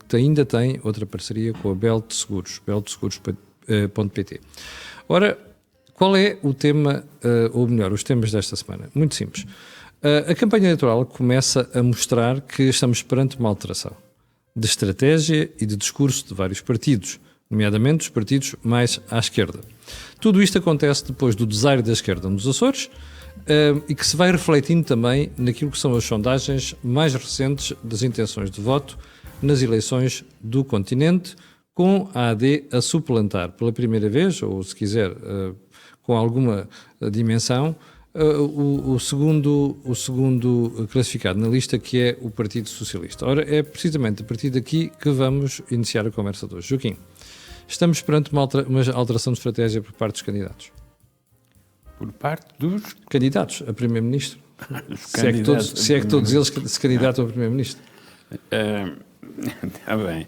que ainda tem outra parceria com a Belt Seguros, beltseguros.pt. Ora, qual é o tema, ou melhor, os temas desta semana? Muito simples. A campanha eleitoral começa a mostrar que estamos perante uma alteração de estratégia e de discurso de vários partidos, nomeadamente os partidos mais à esquerda. Tudo isto acontece depois do desaire da esquerda nos Açores, e que se vai refletindo também naquilo que são as sondagens mais recentes das intenções de voto nas eleições do continente, com a AD a suplantar pela primeira vez, ou se quiser, com alguma dimensão, o segundo classificado na lista, que é o Partido Socialista. Ora, é precisamente a partir daqui que vamos iniciar a conversa de hoje. Joaquim, estamos perante uma alteração de estratégia por parte dos candidatos. Por parte dos candidatos a Primeiro-Ministro. Se é que todos eles se candidatam a Primeiro-Ministro. Está bem.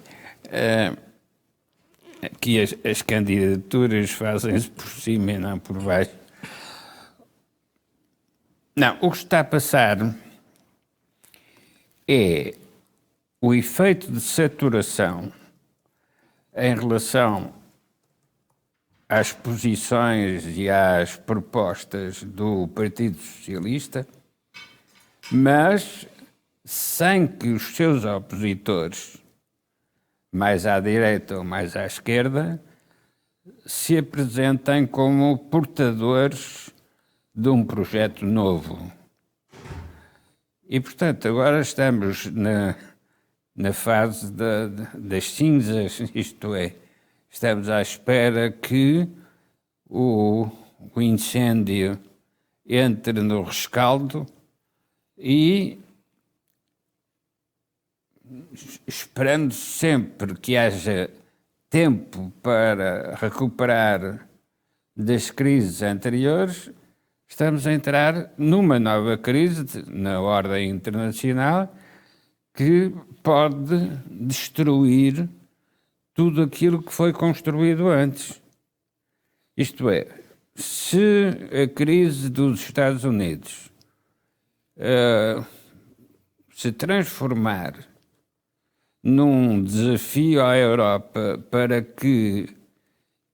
Aqui as candidaturas fazem-se por cima e não por baixo. Não, o que está a passar é o efeito de saturação em relação às posições e às propostas do Partido Socialista, mas sem que os seus opositores, mais à direita ou mais à esquerda, se apresentem como portadores de um projeto novo. E, portanto, agora estamos na fase das cinzas, isto é, estamos à espera que o incêndio entre no rescaldo e esperando sempre que haja tempo para recuperar das crises anteriores, estamos a entrar numa nova crise na ordem internacional que pode destruir tudo aquilo que foi construído antes. Isto é, se a crise dos Estados Unidos se transformar num desafio à Europa para que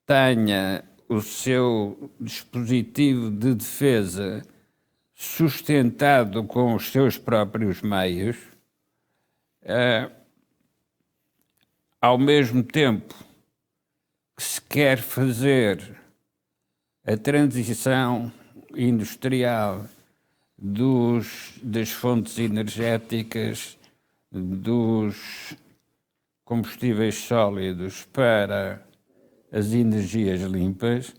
tenha o seu dispositivo de defesa sustentado com os seus próprios meios, ao mesmo tempo que se quer fazer a transição industrial das fontes energéticas, dos combustíveis sólidos para as energias limpas,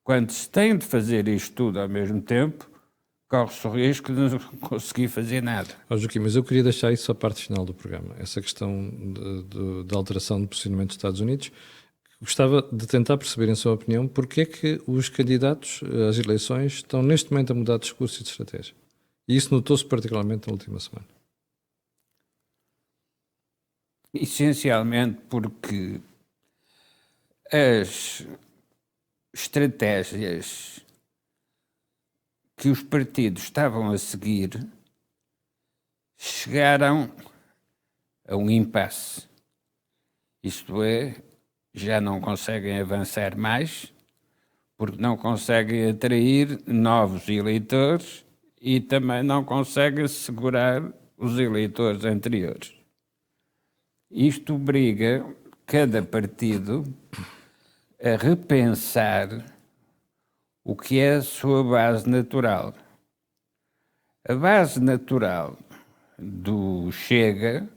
quando se tem de fazer isto tudo ao mesmo tempo, corre-se o risco de não conseguir fazer nada. Joaquim, mas eu queria deixar isso à parte final do programa, essa questão de alteração de posicionamento dos Estados Unidos. Gostava de tentar perceber, em sua opinião, porque é que os candidatos às eleições estão neste momento a mudar de discurso e de estratégia. E isso notou-se particularmente na última semana. Essencialmente porque as estratégias que os partidos estavam a seguir chegaram a um impasse. Isto é, já não conseguem avançar mais, porque não conseguem atrair novos eleitores e também não conseguem segurar os eleitores anteriores. Isto obriga cada partido a repensar o que é a sua base natural. A base natural do Chega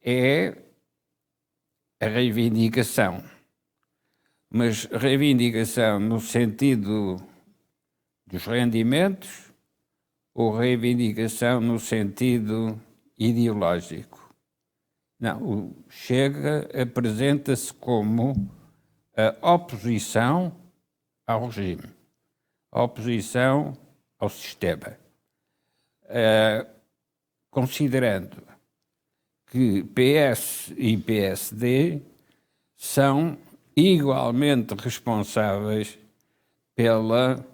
é a reivindicação, mas reivindicação no sentido dos rendimentos ou reivindicação no sentido ideológico? Não, o Chega apresenta-se como a oposição ao regime, a oposição ao sistema, considerando que PS e PSD são igualmente responsáveis pela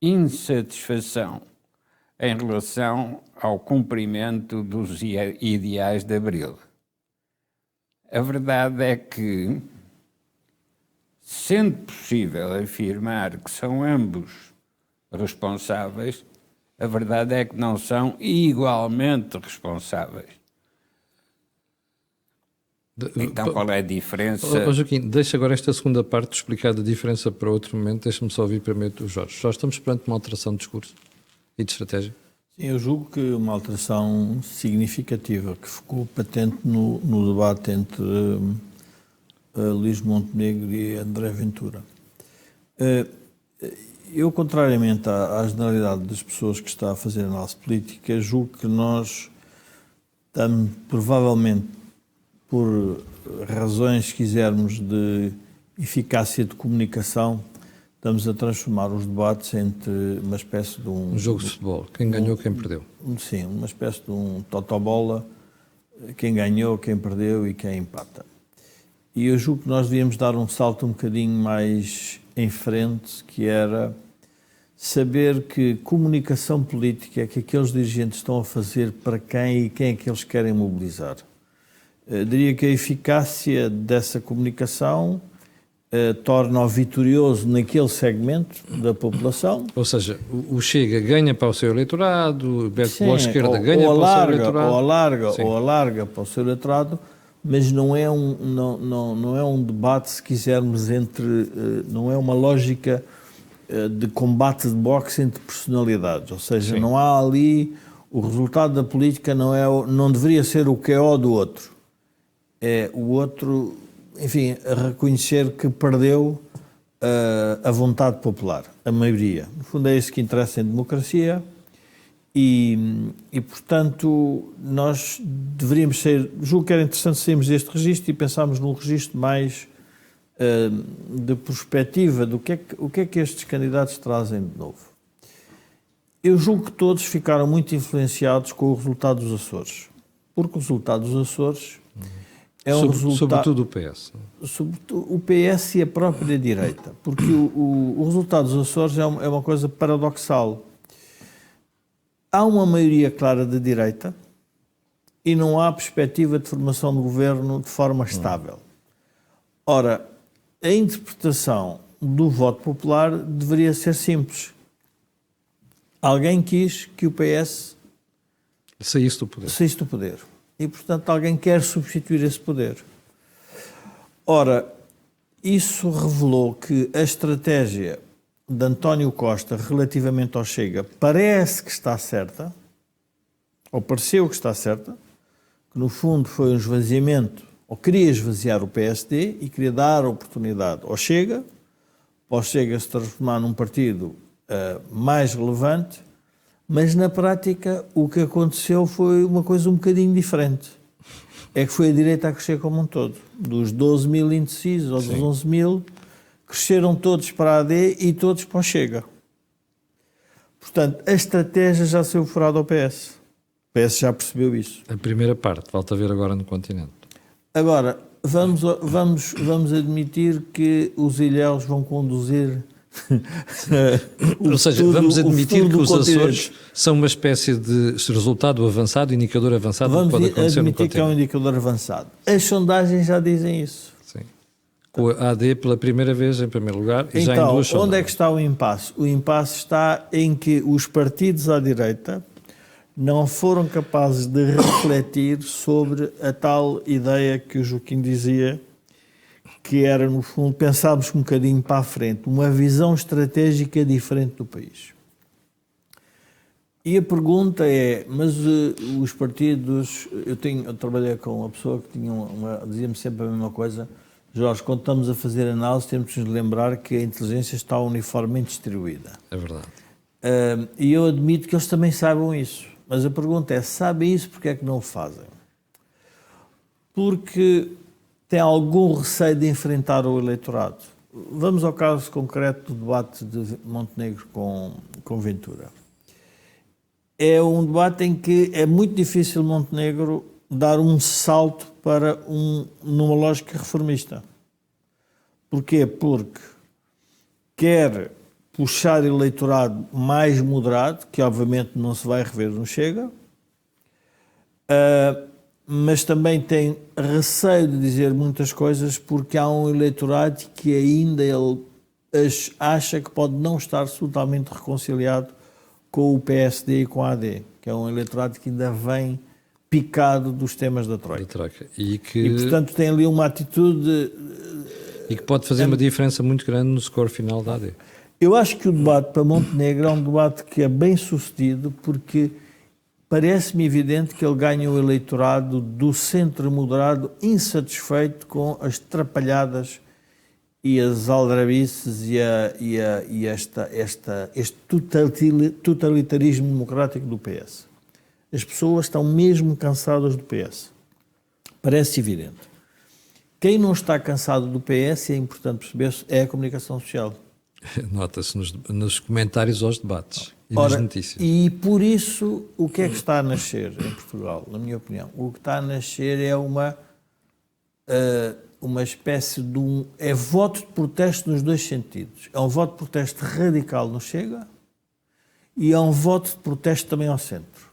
insatisfação em relação ao cumprimento dos ideais de Abril. A verdade é que, sendo possível afirmar que são ambos responsáveis, a verdade é que não são igualmente responsáveis. Então, qual é a diferença? Joaquim, deixa agora esta segunda parte explicar a diferença para outro momento. Deixa-me só ouvir primeiro o Jorge. Jorge, estamos perante uma alteração de discurso e de estratégia? Sim, eu julgo que uma alteração significativa que ficou patente no debate entre Luís Montenegro e André Ventura. Eu, contrariamente à generalidade das pessoas que está a fazer análise política, julgo que nós estamos, provavelmente, por razões, se quisermos, de eficácia de comunicação, estamos a transformar os debates entre uma espécie de um jogo de futebol. Quem ganhou, quem perdeu. Sim, uma espécie de um totobola, quem ganhou, quem perdeu e quem empata. E eu julgo que nós devíamos dar um salto um bocadinho mais em frente, que era saber que comunicação política é que aqueles dirigentes estão a fazer para quem e quem é que eles querem mobilizar. Eu diria que a eficácia dessa comunicação torna-o vitorioso naquele segmento da população. Ou seja, o Chega ganha para o seu eleitorado, o Bloco de Esquerda ganha para o seu eleitorado. Ou alarga para o seu eleitorado, mas não é um debate, se quisermos, não é uma lógica de combate de boxe entre personalidades. Ou seja, não há ali, o resultado da política não deveria ser o QO do outro. É o outro, enfim, a reconhecer que perdeu a vontade popular, a maioria. No fundo é isso que interessa em democracia e portanto, nós deveríamos julgo que era interessante sairmos deste registro e pensarmos num registro mais de perspectiva do o que é que estes candidatos trazem de novo. Eu julgo que todos ficaram muito influenciados com o resultado dos Açores, porque o resultado dos Açores é um resultado... Sobretudo o PS. Sobretudo o PS e a própria direita, porque o resultado dos Açores é uma coisa paradoxal. Há uma maioria clara de direita e não há perspectiva de formação de governo de forma estável. Ora, a interpretação do voto popular deveria ser simples. Alguém quis que o PS saísse do poder. E, portanto, alguém quer substituir esse poder. Ora, isso revelou que a estratégia de António Costa relativamente ao Chega parece que está certa, ou pareceu que está certa, que no fundo foi um esvaziamento, ou queria esvaziar o PSD e queria dar oportunidade ao Chega, para o Chega se transformar num partido mais relevante, mas na prática o que aconteceu foi uma coisa um bocadinho diferente. É que foi a direita a crescer como um todo. Dos 12 mil indecisos ou dos 11 mil, cresceram todos para a AD e todos para o Chega. Portanto, a estratégia já saiu furada ao PS. O PS já percebeu isso. A primeira parte, falta ver agora no continente. Agora, vamos admitir que os ilhéus vão conduzir... Ou seja, vamos admitir que os Açores são uma espécie de resultado avançado, indicador avançado que pode acontecer no continente. Vamos admitir que é um indicador avançado. As sondagens já dizem isso. Sim. Com a AD pela primeira vez, em primeiro lugar, e então, já em duas sondagens. Onde é que está o impasse? O impasse está em que os partidos à direita não foram capazes de refletir sobre a tal ideia que o Joaquim dizia, que era, no fundo, pensarmos um bocadinho para a frente, uma visão estratégica diferente do país. E a pergunta é, mas os partidos... Eu trabalhei com uma pessoa que dizia-me sempre a mesma coisa: Jorge, quando estamos a fazer análise, temos de nos lembrar que a inteligência está uniformemente distribuída. É verdade. E eu admito que eles também saibam isso. Mas a pergunta é, sabem isso, porque é que não o fazem? Porque tem algum receio de enfrentar o eleitorado. Vamos ao caso concreto do debate de Montenegro com Ventura. É um debate em que é muito difícil Montenegro dar um salto para numa lógica reformista. Porquê? Porque quer puxar eleitorado mais moderado, que obviamente não se vai rever no Chega, mas também tem receio de dizer muitas coisas porque há um eleitorado que ainda ele acha que pode não estar totalmente reconciliado com o PSD e com a AD, que é um eleitorado que ainda vem picado dos temas da Troika. E portanto, tem ali uma atitude... E que pode fazer uma diferença muito grande no score final da AD. Eu acho que o debate para Montenegro é um debate que é bem sucedido porque parece-me evidente que ele ganha o eleitorado do centro moderado insatisfeito com as trapalhadas e as aldrabices e este totalitarismo democrático do PS. As pessoas estão mesmo cansadas do PS. Parece evidente. Quem não está cansado do PS, é importante perceber, é a comunicação social. Nota-se nos comentários aos debates e nas notícias. E por isso, o que é que está a nascer em Portugal, na minha opinião? O que está a nascer é uma espécie de é voto de protesto nos dois sentidos. É um voto de protesto radical no Chega e é um voto de protesto também ao centro.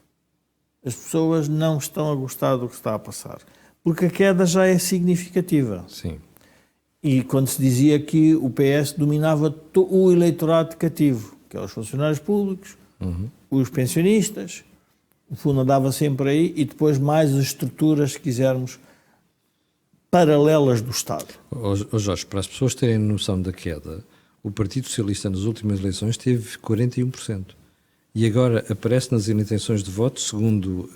As pessoas não estão a gostar do que está a passar, porque a queda já é significativa. Sim. E quando se dizia que o PS dominava o eleitorado cativo, que é os funcionários públicos, os pensionistas, o fundo andava sempre aí, e depois mais as estruturas, se quisermos, paralelas do Estado. Jorge, para as pessoas terem noção da queda, o Partido Socialista nas últimas eleições teve 41%. E agora aparece nas intenções de voto, segundo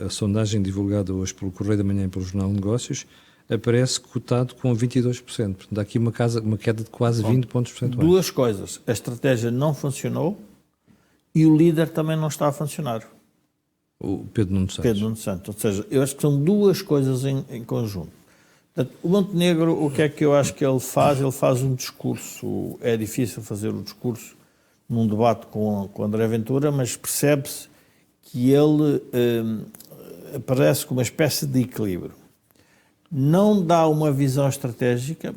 a sondagem divulgada hoje pelo Correio da Manhã e pelo Jornal de Negócios, aparece cotado com 22%. Portanto, há aqui uma queda de quase 20 pontos percentuais. Duas coisas. A estratégia não funcionou e o líder também não está a funcionar. O Pedro Nuno Santos. Pedro Nuno Santos. Ou seja, eu acho que são duas coisas em conjunto. Portanto, o Montenegro, o que é que eu acho que ele faz? Ele faz um discurso. É difícil fazer um discurso num debate com André Ventura, mas percebe-se que ele aparece com uma espécie de equilíbrio. Não dá uma visão estratégica.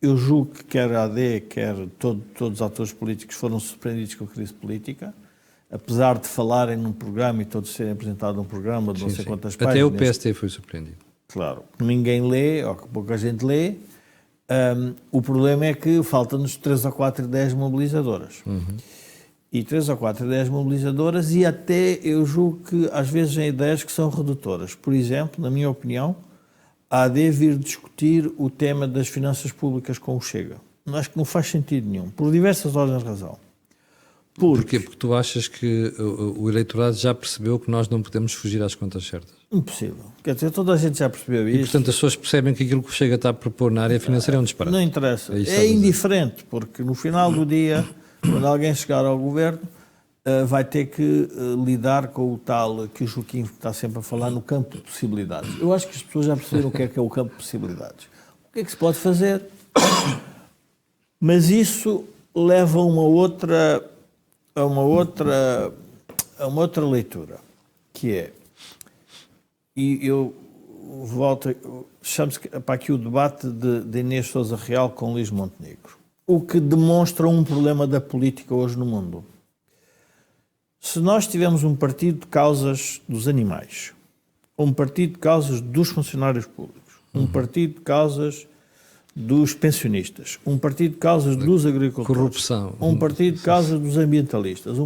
Eu julgo que quer a AD, quer todos os atores políticos foram surpreendidos com a crise política, apesar de falarem num programa e todos serem apresentados num programa de não sei quantas páginas. Até o PST foi surpreendido. Claro, ninguém lê, ou que pouca gente lê. O problema é que faltam-nos 3 ou 4 ideias mobilizadoras. E 3 ou 4 ideias mobilizadoras, e até eu julgo que às vezes em ideias que são redutoras. Por exemplo, na minha opinião, a AD vir discutir o tema das finanças públicas com o Chega. Acho que não faz sentido nenhum, por diversas ordens de razão. Porquê? Porque tu achas que o eleitorado já percebeu que nós não podemos fugir às contas certas? Impossível. Quer dizer, toda a gente já percebeu isso. E, portanto, as pessoas percebem que aquilo que o Chega está a propor na área financeira é um disparate. Não interessa. É indiferente, porque no final do dia, quando alguém chegar ao governo, vai ter que lidar com o tal que o Joaquim está sempre a falar no campo de possibilidades. Eu acho que as pessoas já perceberam o que é o campo de possibilidades. O que é que se pode fazer? Mas isso leva a uma outra leitura, que é, e eu volto, chamo-se para aqui o debate de Inês Sousa Real com Luís Montenegro, o que demonstra um problema da política hoje no mundo. Se nós tivermos um partido de causas dos animais, um partido de causas dos funcionários públicos, um partido de causas dos pensionistas, um partido de causas dos agricultores, corrupção, um partido de causas dos ambientalistas,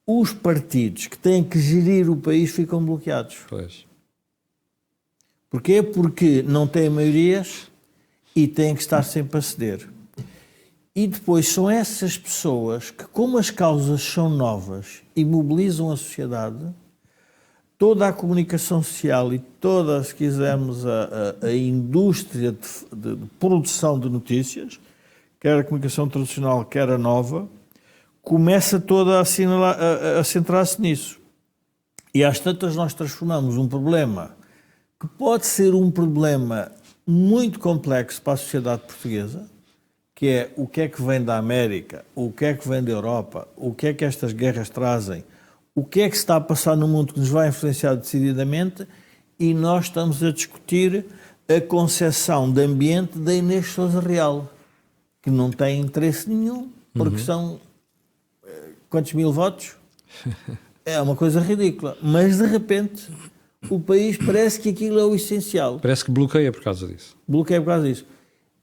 os partidos que têm que gerir o país ficam bloqueados. Pois. Porquê? Porque não têm maiorias e têm que estar sempre a ceder. E depois são essas pessoas que, como as causas são novas e mobilizam a sociedade, toda a comunicação social e toda, se quisermos, a indústria de produção de notícias, quer a comunicação tradicional, quer a nova, começa toda a centrar-se nisso. E às tantas nós transformamos um problema que pode ser um problema muito complexo para a sociedade portuguesa, que é o que é que vem da América, o que é que vem da Europa, o que é que estas guerras trazem, o que é que se está a passar no mundo que nos vai influenciar decididamente, e nós estamos a discutir a concepção de ambiente da Inês Sousa Real, que não tem interesse nenhum, porque são quantos mil votos? É uma coisa ridícula. Mas, de repente, o país parece que aquilo é o essencial. Parece que bloqueia por causa disso. Bloqueia por causa disso.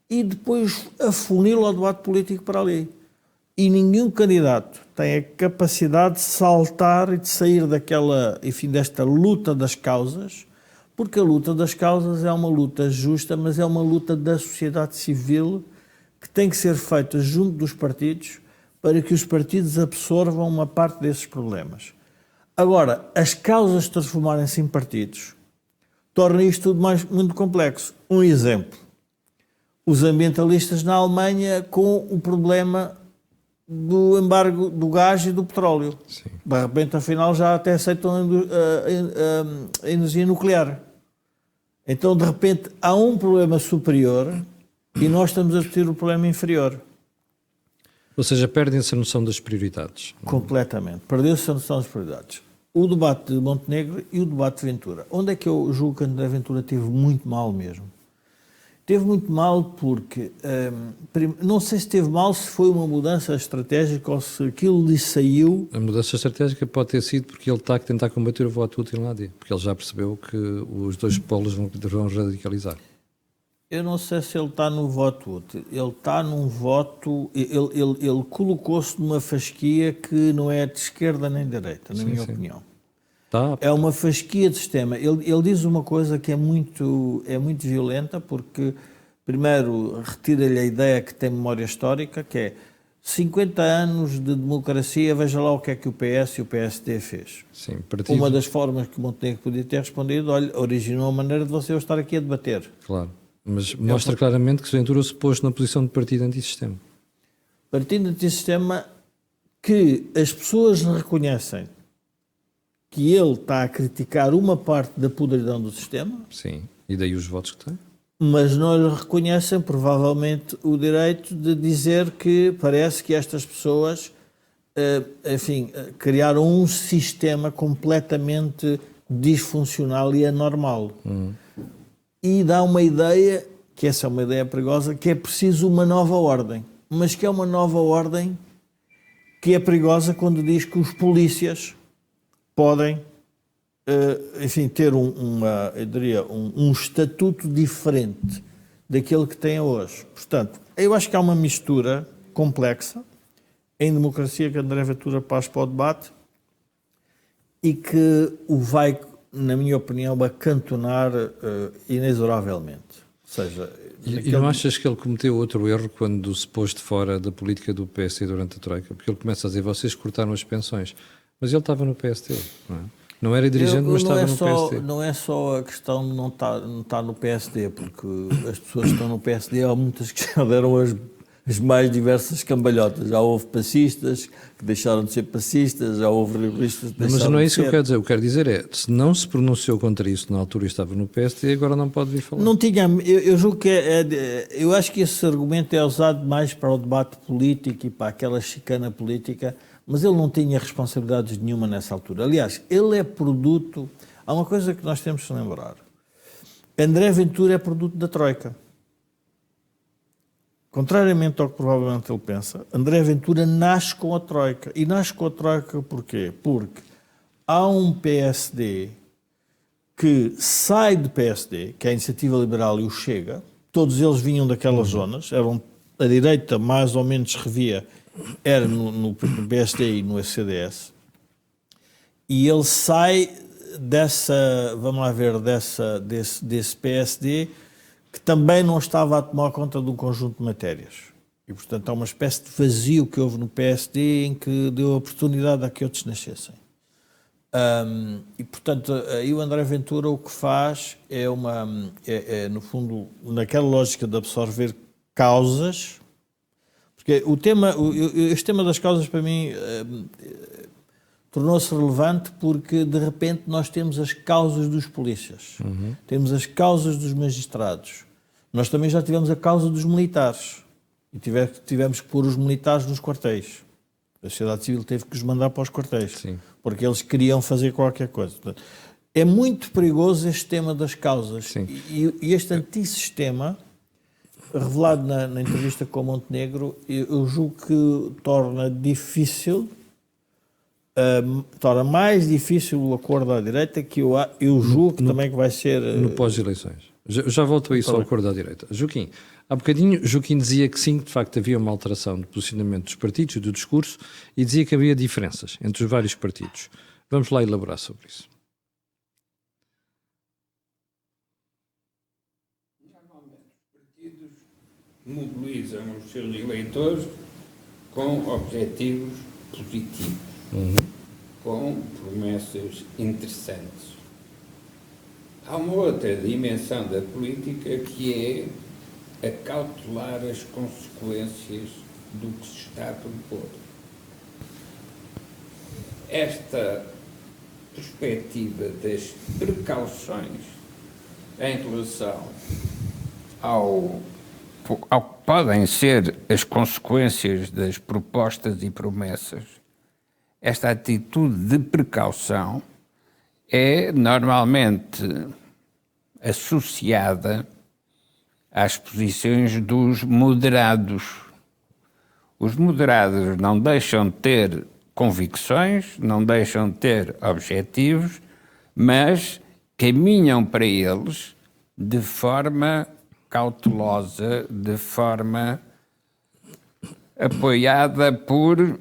E depois afunila o debate político para ali. E nenhum candidato tem a capacidade de saltar e de sair daquela, enfim, desta luta das causas, porque a luta das causas é uma luta justa, mas é uma luta da sociedade civil que tem que ser feita junto dos partidos para que os partidos absorvam uma parte desses problemas. Agora, as causas transformarem-se em partidos torna isto tudo muito complexo. Um exemplo. Os ambientalistas na Alemanha com o problema do embargo do gás e do petróleo. Sim. De repente, afinal, já até aceitam a energia nuclear. Então, de repente, há um problema superior e nós estamos a discutir o problema inferior. Ou seja, perdem-se a noção das prioridades. Completamente. Perdeu-se a noção das prioridades. O debate de Montenegro e o debate de Ventura. Onde é que eu julgo que André Ventura teve muito mal mesmo? Teve muito mal porque, não sei se teve mal, se foi uma mudança estratégica ou se aquilo lhe saiu. A mudança estratégica pode ter sido porque ele está a tentar combater o voto útil lá dentro, porque ele já percebeu que os dois polos vão radicalizar. Eu não sei se ele está no voto útil. Ele está num voto... Ele colocou-se numa fasquia que não é de esquerda nem de direita, na minha opinião. Tá. É uma fasquia de sistema. Ele diz uma coisa que é muito violenta, porque, primeiro, retira-lhe a ideia que tem memória histórica, que é 50 anos de democracia, veja lá o que é que o PS e o PSD fez. Sim, partido. Uma das formas que Montenegro podia ter respondido, olha, originou a maneira de você estar aqui a debater. Claro, mas mostra claramente que Ventura se pôs na posição de partido antissistema. Partido antissistema que as pessoas reconhecem que ele está a criticar uma parte da podridão do sistema. Sim, e daí os votos que tem. Mas não lhe reconhecem, provavelmente, o direito de dizer que parece que estas pessoas, enfim, criaram um sistema completamente disfuncional e anormal. E dá uma ideia, que essa é uma ideia perigosa, que é preciso uma nova ordem. Mas que é uma nova ordem que é perigosa quando diz que os polícias podem, enfim, ter eu diria, um estatuto diferente daquele que têm hoje. Portanto, eu acho que há uma mistura complexa em democracia que André Ventura passa para o debate e que o vai, na minha opinião, acantonar inexoravelmente. Ou seja, E não achas que ele cometeu outro erro quando se pôs de fora da política do PSD durante a Troika? Porque ele começa a dizer, vocês cortaram as pensões. Mas ele estava no PSD, não é? Não era dirigente, mas estava no PSD. Não é só a questão de não estar no PSD, porque as pessoas que estão no PSD, há muitas que já deram as mais diversas cambalhotas. Já houve passistas que deixaram de ser passistas, já houve rigoristas que deixaram de ser. Mas não é isso que eu quero dizer. O que eu quero dizer é, se não se pronunciou contra isso na altura e estava no PSD, agora não pode vir falar. Não tinha, eu julgo que eu acho que esse argumento é usado mais para o debate político e para aquela chicana política, mas ele não tinha responsabilidades nenhuma nessa altura. Aliás, ele é produto... Há uma coisa que nós temos que lembrar. André Ventura é produto da Troika. Contrariamente ao que provavelmente ele pensa, André Ventura nasce com a Troika. E nasce com a Troika porquê? Porque há um PSD que sai do PSD, que é a Iniciativa Liberal e o Chega. Todos eles vinham daquelas zonas. A direita mais ou menos se revia, era no PSD e no CDS. E ele sai desse PSD que também não estava a tomar conta de um conjunto de matérias. E, portanto, há uma espécie de vazio que houve no PSD em que deu oportunidade a que outros nascessem. E, portanto, aí o André Ventura o que faz é no fundo, naquela lógica de absorver causas, porque este tema das causas, para mim, tornou-se relevante porque, de repente, nós temos as causas dos polícias, temos as causas dos magistrados, nós também já tivemos a causa dos militares e tivemos que pôr os militares nos quartéis. A sociedade civil teve que os mandar para os quartéis, Sim. porque eles queriam fazer qualquer coisa. Portanto, é muito perigoso este tema das causas. Sim. E este antissistema, revelado na entrevista com Montenegro, eu julgo que torna difícil torna mais difícil o acordo à direita, que eu julgo também que vai ser... No pós-eleições. Já volto a isso ao acordo à direita. Joaquim, há bocadinho, Joaquim dizia que sim, de facto havia uma alteração de posicionamento dos partidos e do discurso, e dizia que havia diferenças entre os vários partidos. Vamos lá elaborar sobre isso. Normalmente, os partidos mobilizam os seus eleitores com objetivos positivos, com promessas interessantes. Há uma outra dimensão da política que é acautelar as consequências do que se está a propor. Esta perspectiva das precauções em relação ao que podem ser as consequências das propostas e promessas, esta atitude de precaução é normalmente associada às posições dos moderados. Os moderados não deixam de ter convicções, não deixam de ter objetivos, mas caminham para eles de forma cautelosa, de forma apoiada por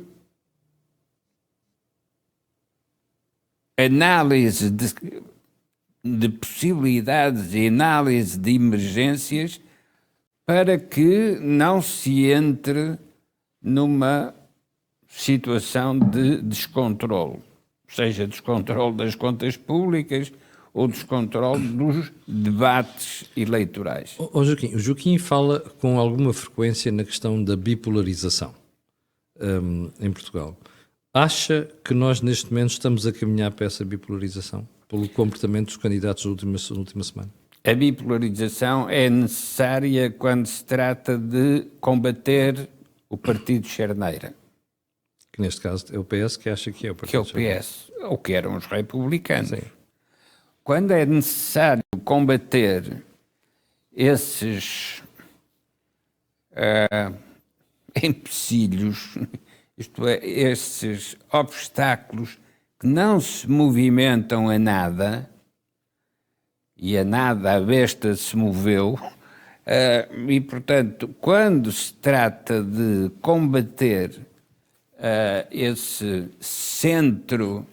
análise de possibilidades e análise de emergências para que não se entre numa situação de descontrole, seja descontrole das contas públicas ou descontrole dos debates eleitorais. Joaquim, o Joaquim fala com alguma frequência na questão da bipolarização em Portugal. Acha que nós, neste momento, estamos a caminhar para essa bipolarização, pelo comportamento dos candidatos da última semana? A bipolarização é necessária quando se trata de combater o partido charneira. Que neste caso é o PS que acha que é o partido charneira. Que é o PS, ou que eram os republicanos. Sim. Quando é necessário combater esses empecilhos, isto é, esses obstáculos que não se movimentam a nada, e a nada a besta se moveu, e portanto, quando se trata de combater esse centro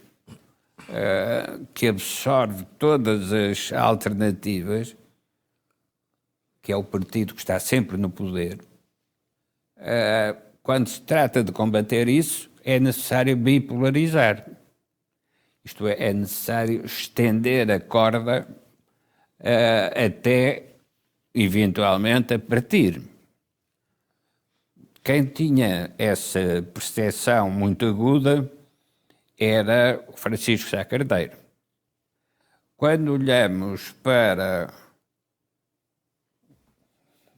que absorve todas as alternativas, que é o partido que está sempre no poder, quando se trata de combater isso, é necessário bipolarizar. Isto é necessário estender a corda até, eventualmente, a partir. Quem tinha essa percepção muito aguda era o Francisco Sá Carneiro. Quando olhamos para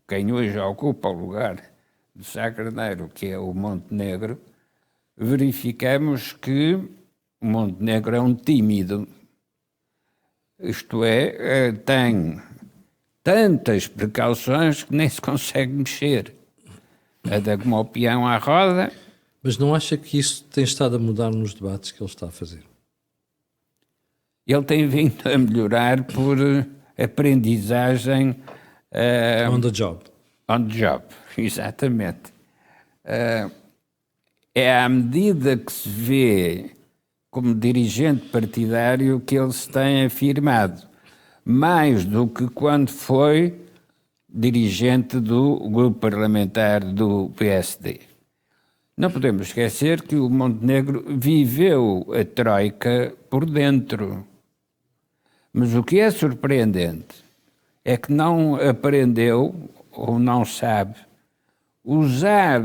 quem hoje ocupa o lugar de Sá Carneiro, que é o Montenegro, verificamos que o Montenegro é um tímido. Isto é, tem tantas precauções que nem se consegue mexer. Anda como o peão à roda. Mas não acha que isso tem estado a mudar nos debates que ele está a fazer? Ele tem vindo a melhorar por aprendizagem... on the job. On the job, exatamente. É à medida que se vê como dirigente partidário que ele se tem afirmado, mais do que quando foi dirigente do grupo parlamentar do PSD. Não podemos esquecer que o Montenegro viveu a Troika por dentro. Mas o que é surpreendente é que não aprendeu, ou não sabe, usar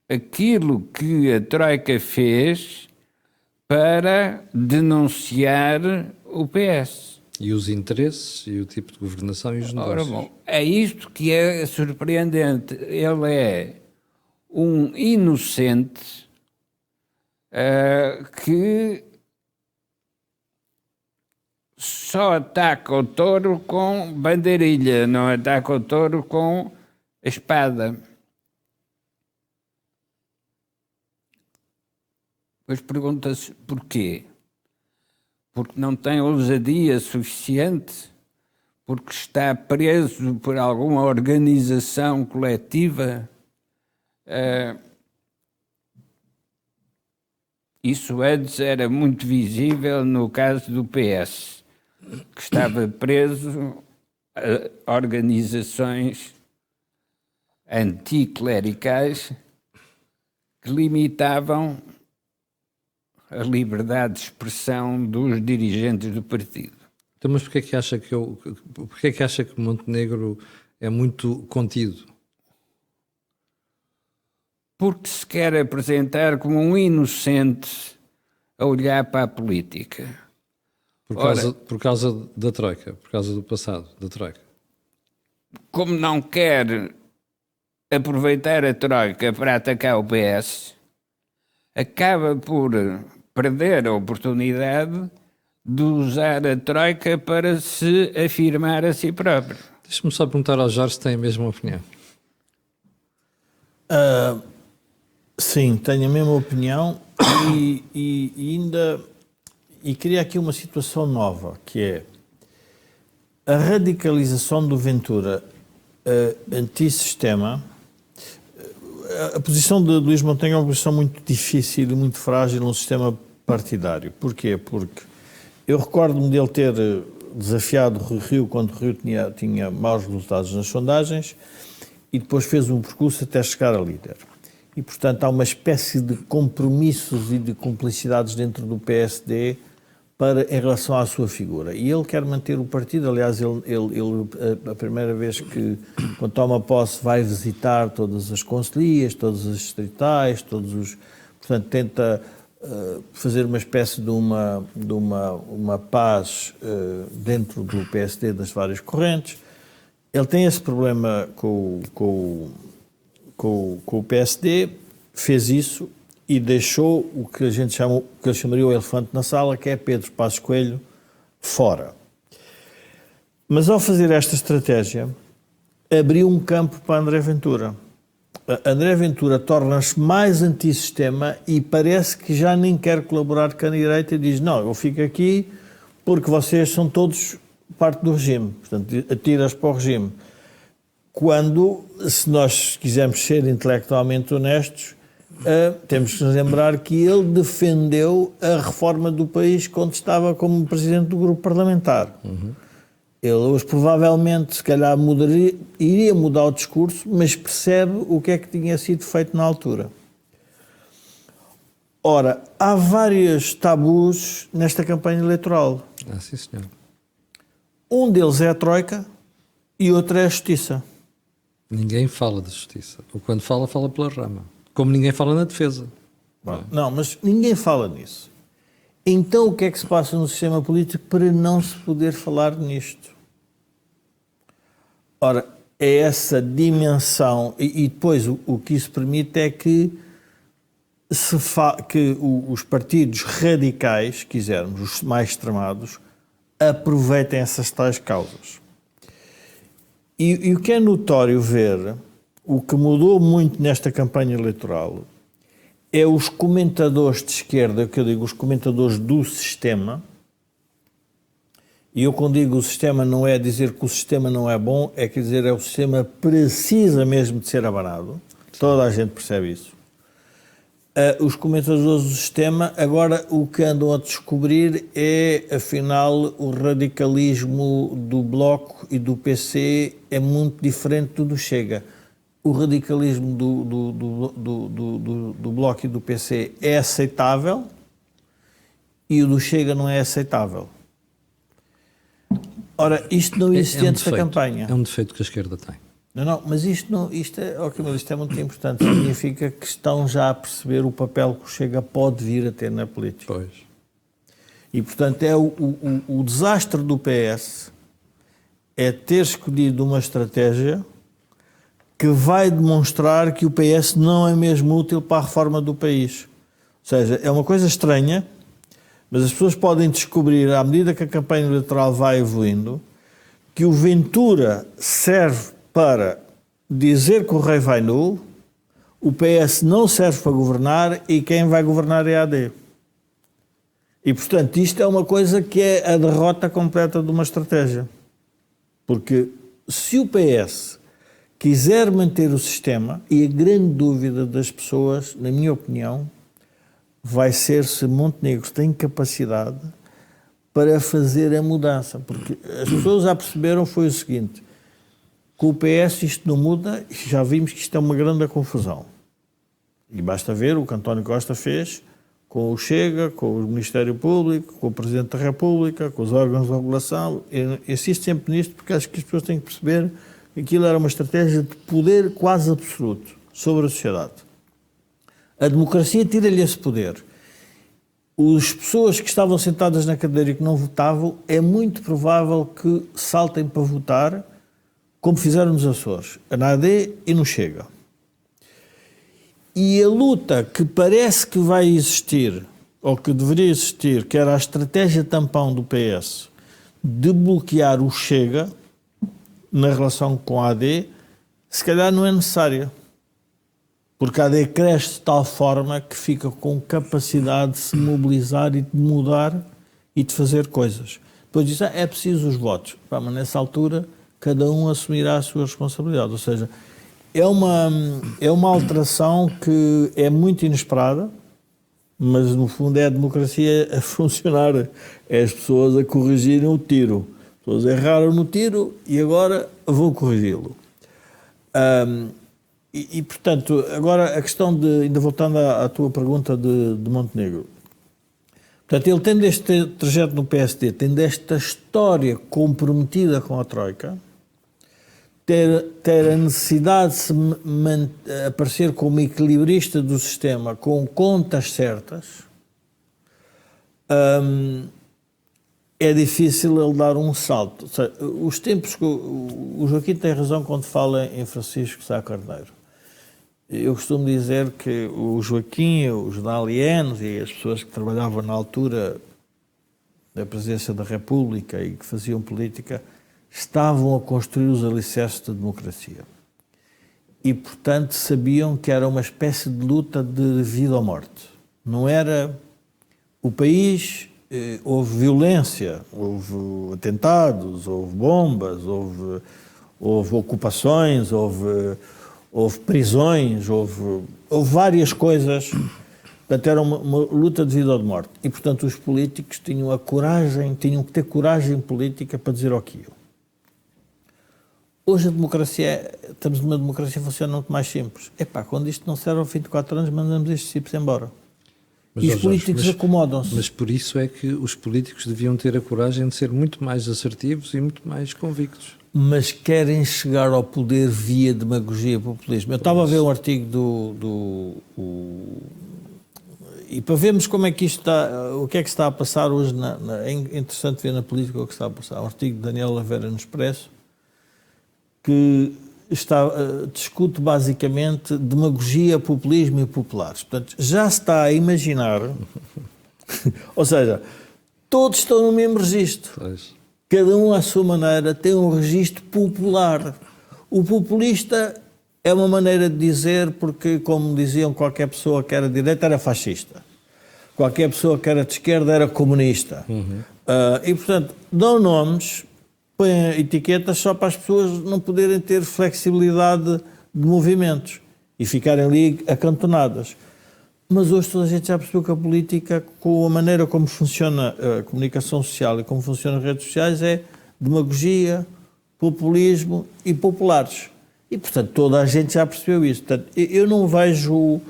aquilo que a Troika fez para denunciar o PS. E os interesses, e o tipo de governação e os negócios. Ora, bom, é isto que é surpreendente. Ele é um inocente que só ataca o touro com bandeirilha, não ataca o touro com a espada. Pois pergunta-se porquê? Porque não tem ousadia suficiente? Porque está preso por alguma organização coletiva? Isso antes era muito visível no caso do PS, que estava preso a organizações anticlericais que limitavam a liberdade de expressão dos dirigentes do partido. Então, mas porquê é que acha que Montenegro é muito contido? Porque se quer apresentar como um inocente a olhar para a política. Por causa da Troika, por causa do passado da Troika. Como não quer aproveitar a Troika para atacar o PS, acaba por perder a oportunidade de usar a Troika para se afirmar a si próprio. Deixa-me só perguntar ao Jorge se tem a mesma opinião. Sim, tenho a mesma opinião e queria aqui uma situação nova, que é a radicalização do Ventura antissistema. A posição de Luís Montenegro é uma posição muito difícil e muito frágil num sistema partidário. Porquê? Porque eu recordo-me dele ter desafiado o Rio quando o Rio tinha maus resultados nas sondagens e depois fez um percurso até chegar a líder. E, portanto, há uma espécie de compromissos e de cumplicidades dentro do PSD em relação à sua figura. E ele quer manter o partido. Aliás, ele a primeira vez que, quando toma posse, vai visitar todas as concelhias, todas as distritais, portanto, tenta fazer uma espécie de uma paz dentro do PSD das várias correntes. Ele tem esse problema com o PSD, fez isso e deixou o que a gente chama, o que ele chamaria o elefante na sala, que é Pedro Passos Coelho, fora. Mas ao fazer esta estratégia, abriu um campo para André Ventura. André Ventura torna-se mais antissistema e parece que já nem quer colaborar com a direita e diz, não, eu fico aqui porque vocês são todos parte do regime, portanto, atiras para o regime. Quando, se nós quisermos ser intelectualmente honestos, temos que nos lembrar que ele defendeu a reforma do país quando estava como presidente do grupo parlamentar. Ele hoje provavelmente, se calhar, iria mudar o discurso, mas percebe o que é que tinha sido feito na altura. Ora, há vários tabus nesta campanha eleitoral. Sim, senhor. Um deles é a Troika e outro é a Justiça. Ninguém fala de justiça. Ou quando fala, fala pela rama. Como ninguém fala na defesa. Não, mas ninguém fala nisso. Então o que é que se passa no sistema político para não se poder falar nisto? Ora, é essa dimensão, e depois o que isso permite é que, os partidos radicais, quisermos, os mais extremados, aproveitem essas tais causas. E o que é notório ver, o que mudou muito nesta campanha eleitoral, é os comentadores de esquerda, que eu digo, os comentadores do sistema, e eu quando digo o sistema não é dizer que o sistema não é bom, é quer dizer, o sistema precisa mesmo de ser abanado, toda a gente percebe isso. Os comentadores do sistema, agora o que andam a descobrir é, afinal, o radicalismo do Bloco e do PC é muito diferente do Chega. O radicalismo do Bloco e do PC é aceitável e o do Chega não é aceitável. Ora, isto não existe antes da campanha. É um defeito que a esquerda tem. Não, mas isto é muito importante. Significa que estão já a perceber o papel que o Chega pode vir a ter na política. Pois. E, portanto, o desastre do PS é ter escolhido uma estratégia que vai demonstrar que o PS não é mesmo útil para a reforma do país. Ou seja, é uma coisa estranha, mas as pessoas podem descobrir, à medida que a campanha eleitoral vai evoluindo, que o Ventura serve para dizer que o rei vai nu, o PS não serve para governar e quem vai governar é a AD. E, portanto, isto é uma coisa que é a derrota completa de uma estratégia. Porque se o PS quiser manter o sistema, e a grande dúvida das pessoas, na minha opinião, vai ser se Montenegro tem capacidade para fazer a mudança. Porque as pessoas já perceberam foi o seguinte, com o PS isto não muda, e já vimos que isto é uma grande confusão. E basta ver o que António Costa fez com o Chega, com o Ministério Público, com o Presidente da República, com os órgãos de regulação. Eu insisto sempre nisto porque acho que as pessoas têm que perceber que aquilo era uma estratégia de poder quase absoluto sobre a sociedade. A democracia tira-lhe esse poder. As pessoas que estavam sentadas na cadeira e que não votavam, é muito provável que saltem para votar, como fizeram nos Açores, na AD e no Chega. E a luta que parece que vai existir, ou que deveria existir, que era a estratégia tampão do PS, de bloquear o Chega na relação com a AD, se calhar não é necessária. Porque a AD cresce de tal forma que fica com capacidade de se mobilizar e de mudar e de fazer coisas. Depois diz, é preciso os votos. Pá, mas nessa altura, cada um assumirá a sua responsabilidade. Ou seja, é uma alteração que é muito inesperada, mas no fundo é a democracia a funcionar. É as pessoas a corrigirem o tiro. As pessoas erraram no tiro e agora vão corrigi-lo. Portanto, agora a questão de, ainda voltando à tua pergunta de Montenegro, portanto, ele tendo este trajeto no PSD, tendo esta história comprometida com a Troika, ter a necessidade de se aparecer como equilibrista do sistema, com contas certas, é difícil ele dar um salto. Ou seja, os tempos que o Joaquim tem razão quando fala em Francisco Sá Carneiro. Eu costumo dizer que o Joaquim, os Dalianos e as pessoas que trabalhavam na altura da presidência da República e que faziam política estavam a construir os alicerces da democracia. E, portanto, sabiam que era uma espécie de luta de vida ou morte. Não era o país, houve violência, houve atentados, houve bombas, houve ocupações, houve prisões, houve várias coisas. Portanto, era uma luta de vida ou de morte. E, portanto, os políticos tinham que ter coragem política para dizer aquilo. Hoje a democracia, estamos numa democracia que funciona muito mais simples. Quando isto não serve ao fim de 4 anos, mandamos estes tipos embora. Mas, e os políticos acomodam-se. Mas por isso é que os políticos deviam ter a coragem de ser muito mais assertivos e muito mais convictos. Mas querem chegar ao poder via demagogia e populismo. Eu estava a ver um artigo e para vermos como é que isto está, o que é que se está a passar hoje, é interessante ver na política o que está a passar. Um artigo de Daniel Oliveira no Expresso, que discute basicamente demagogia, populismo e populares. Portanto, já se está a imaginar, ou seja, todos estão no mesmo registro. Pois. Cada um à sua maneira tem um registro popular. O populista é uma maneira de dizer, porque, como diziam, qualquer pessoa que era de direita era fascista. Qualquer pessoa que era de esquerda era comunista. E, portanto, dão nomes, põem etiquetas só para as pessoas não poderem ter flexibilidade de movimentos e ficarem ali acantonadas. Mas hoje toda a gente já percebeu que a política, com a maneira como funciona a comunicação social e como funcionam as redes sociais, é demagogia, populismo e populares. E, portanto, toda a gente já percebeu isso. Portanto, eu não vejo...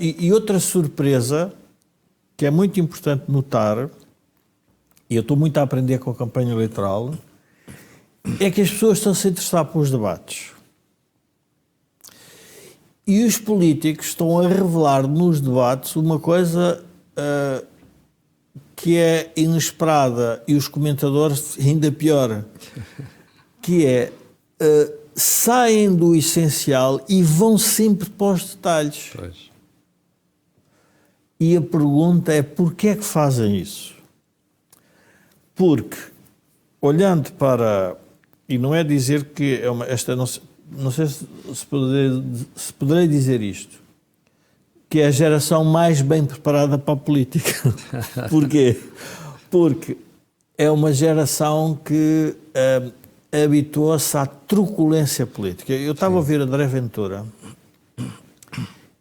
E outra surpresa, que é muito importante notar, e eu estou muito a aprender com a campanha eleitoral, é que as pessoas estão-se a interessar pelos debates. E os políticos estão a revelar nos debates uma coisa que é inesperada, e os comentadores ainda pior, que é saem do essencial e vão sempre para os detalhes. Pois. E a pergunta é, porquê é que fazem isso? Porque, olhando para... E não é dizer que não sei se poderei dizer isto, que é a geração mais bem preparada para a política. Porquê? Porque é uma geração que habituou-se à truculência política. Eu estava a ouvir André Ventura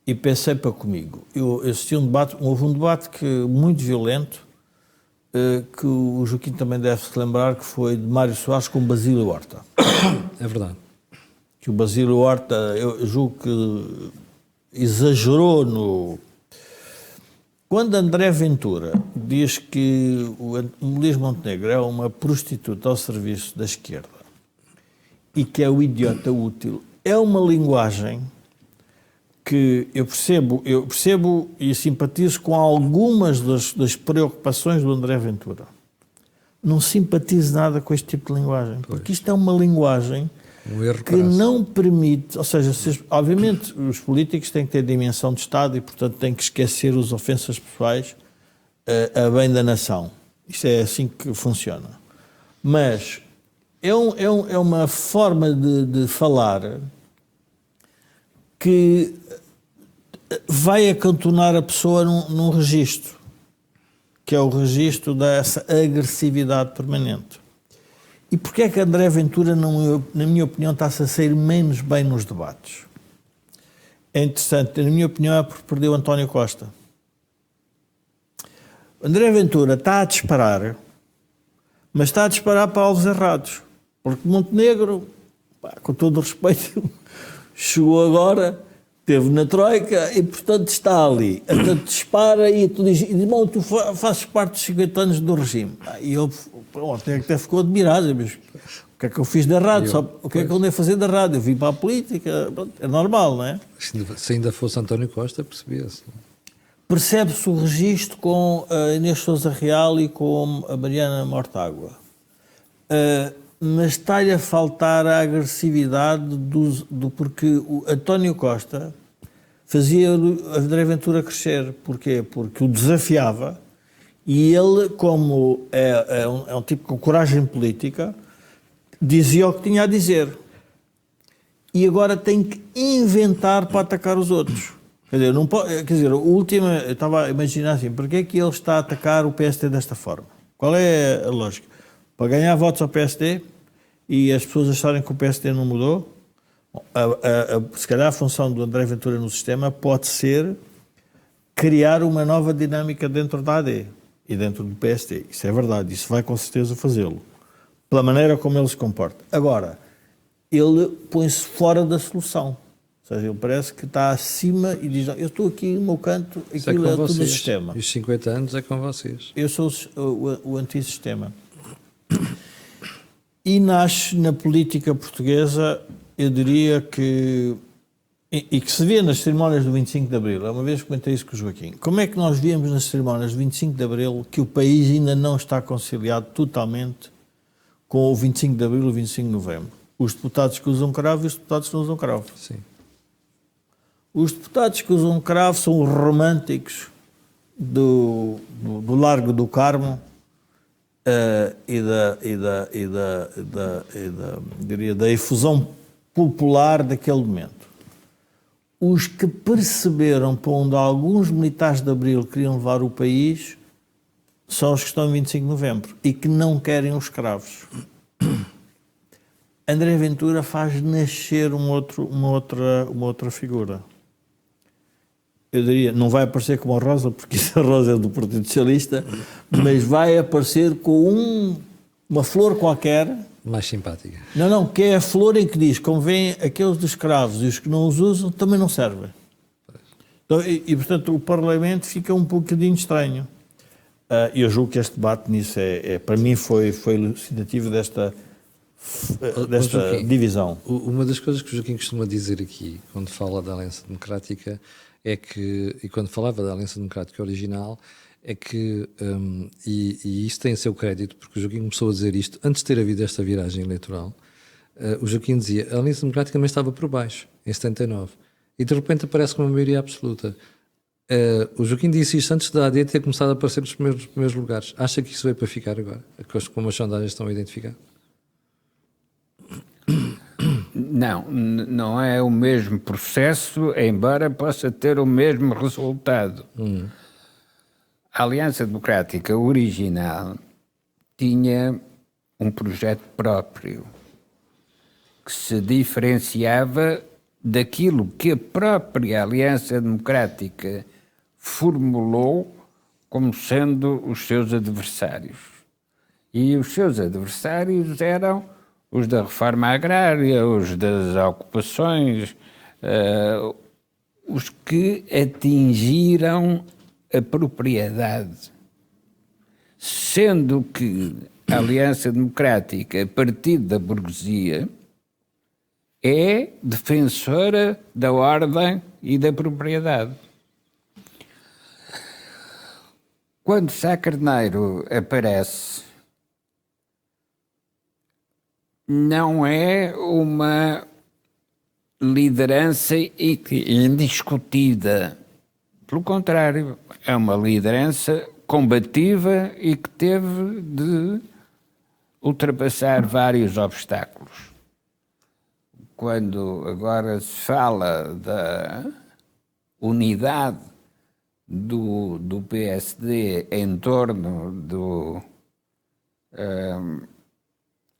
e pensei para comigo. Eu assisti houve um debate muito violento, que o Joaquim também deve se lembrar, que foi de Mário Soares com Basílio Horta. É verdade. Que o Basílio Horta, eu julgo que exagerou no... Quando André Ventura diz que o Luís Montenegro é uma prostituta ao serviço da esquerda e que é o idiota útil, é uma linguagem que eu percebo e simpatizo com algumas das preocupações do André Ventura. Não simpatizo nada com este tipo de linguagem, porque isto é uma linguagem que não permite, ou seja, obviamente os políticos têm que ter dimensão de Estado e, portanto, têm que esquecer as ofensas pessoais a bem da nação. Isto é assim que funciona. Mas é uma forma de falar que vai acantonar a pessoa num registro, que é o registro dessa agressividade permanente. E porquê é que André Ventura, na minha opinião, está-se a sair menos bem nos debates? É interessante, na minha opinião, é porque perdeu António Costa. André Ventura está a disparar, mas está a disparar para alvos errados. Porque Montenegro, com todo o respeito, chegou agora, esteve na Troika e, portanto, está ali. Portanto, dispara e tu dizes, bom, tu fazes parte dos 50 anos do regime. E eu até ficou admirado, mas o que é que eu fiz de errado? O que é que eu andei a fazer de errado? Eu vim para a política, é normal, não é? Se ainda fosse António Costa, percebia-se. Percebe-se o registro com a Inês Sousa Real e com a Mariana Mortágua. Mas está-lhe a faltar a agressividade porque o António Costa fazia a André Ventura crescer. Porquê? Porque o desafiava e ele, como é um tipo com coragem política, dizia o que tinha a dizer. E agora tem que inventar para atacar os outros. Quer dizer, não pode, eu estava a imaginar assim, porque é que ele está a atacar o PSD desta forma? Qual é a lógica? Para ganhar votos ao PSD e as pessoas acharem que o PSD não mudou, se calhar a função do André Ventura no sistema pode ser criar uma nova dinâmica dentro da AD e dentro do PSD. Isso é verdade, isso vai com certeza fazê-lo, pela maneira como ele se comporta. Agora, ele põe-se fora da solução. Ou seja, ele parece que está acima e diz, eu estou aqui no meu canto, aquilo é tudo o sistema. E os 50 anos é com vocês. Eu sou o antissistema. E nasce na política portuguesa, eu diria que... E que se vê nas cerimónias do 25 de Abril. Uma vez comentei isso com o Joaquim. Como é que nós víamos nas cerimónias do 25 de Abril que o país ainda não está conciliado totalmente com o 25 de Abril e o 25 de Novembro? Os deputados que usam cravo e os deputados que não usam cravo. Sim. Os deputados que usam cravo são os românticos do Largo do Carmo da efusão popular daquele momento. Os que perceberam para onde alguns militares de Abril queriam levar o país são os que estão em 25 de Novembro e que não querem os escravos. André Ventura faz nascer uma outra figura. Eu diria, não vai aparecer como a Rosa, porque a Rosa é do Partido Socialista, mas vai aparecer com uma flor qualquer. Mais simpática. Não, que é a flor em que diz, como vêm aqueles dos escravos e os que não os usam, também não servem. Então, portanto, o Parlamento fica um bocadinho estranho. Eu julgo que este debate nisso para mim foi elucidativo desta Joaquim, divisão. Uma das coisas que o Joaquim costuma dizer aqui, quando fala da Aliança Democrática, é que, e quando falava da Aliança Democrática original, é que, e isso tem o seu crédito, porque o Joaquim começou a dizer isto antes de ter havido esta viragem eleitoral. O Joaquim dizia, a Aliança Democrática também estava por baixo, em 79, e de repente aparece com uma maioria absoluta. O Joaquim disse isto antes da AD ter começado a aparecer nos primeiros lugares. Acha que isso veio para ficar agora, como as sondagens estão a identificar? Não é o mesmo processo, embora possa ter o mesmo resultado. A Aliança Democrática original tinha um projeto próprio que se diferenciava daquilo que a própria Aliança Democrática formulou como sendo os seus adversários. E os seus adversários eram os da reforma agrária, os das ocupações, os que atingiram a propriedade. Sendo que a Aliança Democrática, partido da burguesia, é defensora da ordem e da propriedade. Quando Sá Carneiro aparece, não é uma liderança indiscutida. Pelo contrário, é uma liderança combativa e que teve de ultrapassar vários obstáculos. Quando agora se fala da unidade do PSD em torno do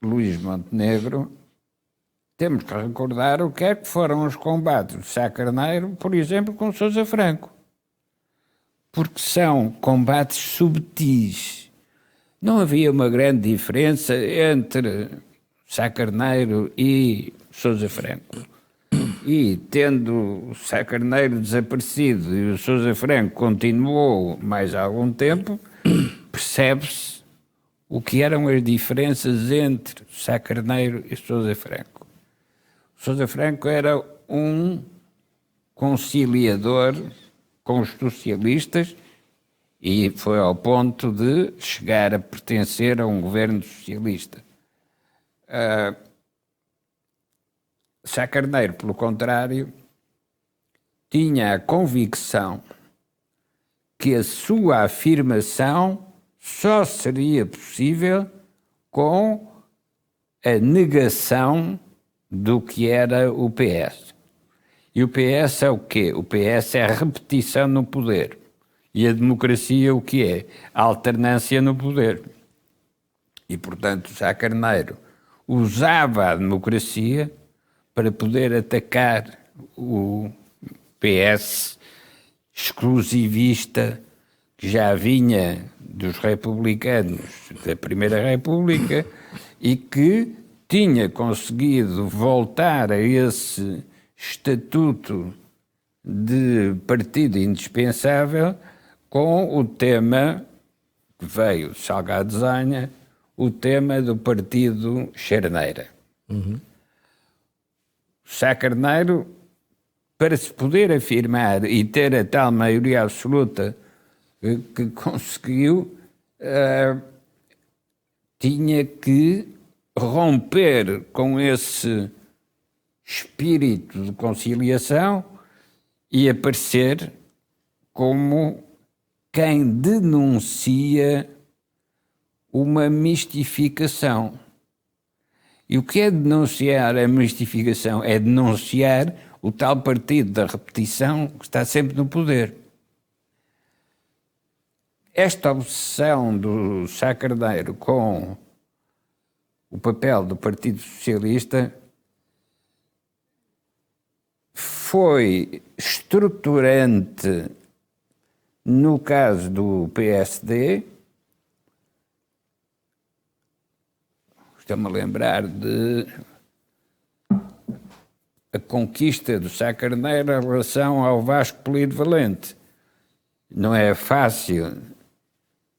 Luís Montenegro, temos que recordar o que é que foram os combates de Sá Carneiro, por exemplo, com Sousa Franco. Porque são combates subtis. Não havia uma grande diferença entre Sá Carneiro e Sousa Franco. E tendo o Sá Carneiro desaparecido e o Sousa Franco continuou mais algum tempo, percebe-se o que eram as diferenças entre Sá Carneiro e Sousa Franco. Sousa Franco era um conciliador com os socialistas e foi ao ponto de chegar a pertencer a um governo socialista. Sá Carneiro, pelo contrário, tinha a convicção que a sua afirmação só seria possível com a negação do que era o PS. E o PS é o quê? O PS é a repetição no poder. E a democracia o que é? A alternância no poder. E, portanto, Sá Carneiro usava a democracia para poder atacar o PS exclusivista que já vinha dos republicanos da Primeira República e que tinha conseguido voltar a esse estatuto de partido indispensável com o tema que veio de Salgado Zanha, o tema do partido Charneira. Sá Carneiro, para se poder afirmar e ter a tal maioria absoluta que conseguiu, tinha que romper com esse espírito de conciliação e aparecer como quem denuncia uma mistificação. E o que é denunciar a mistificação? É denunciar o tal partido da repetição que está sempre no poder. Esta obsessão do Sá Carneiro com o papel do Partido Socialista foi estruturante no caso do PSD. Estou-me a lembrar de a conquista do Sá Carneiro em relação ao Vasco Polido Valente. Não é fácil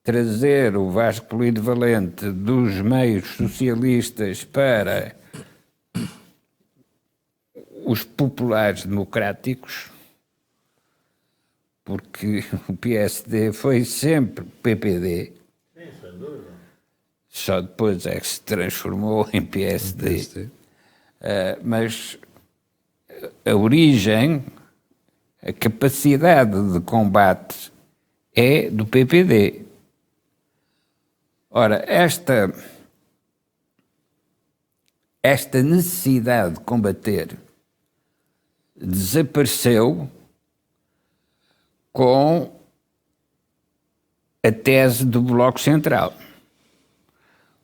trazer o Vasco Polido Valente dos meios socialistas para os populares democráticos, porque o PSD foi sempre PPD. Só depois é que se transformou em PSD. Mas a origem, a capacidade de combate é do PPD. Ora, esta esta necessidade de combater desapareceu com a tese do Bloco Central.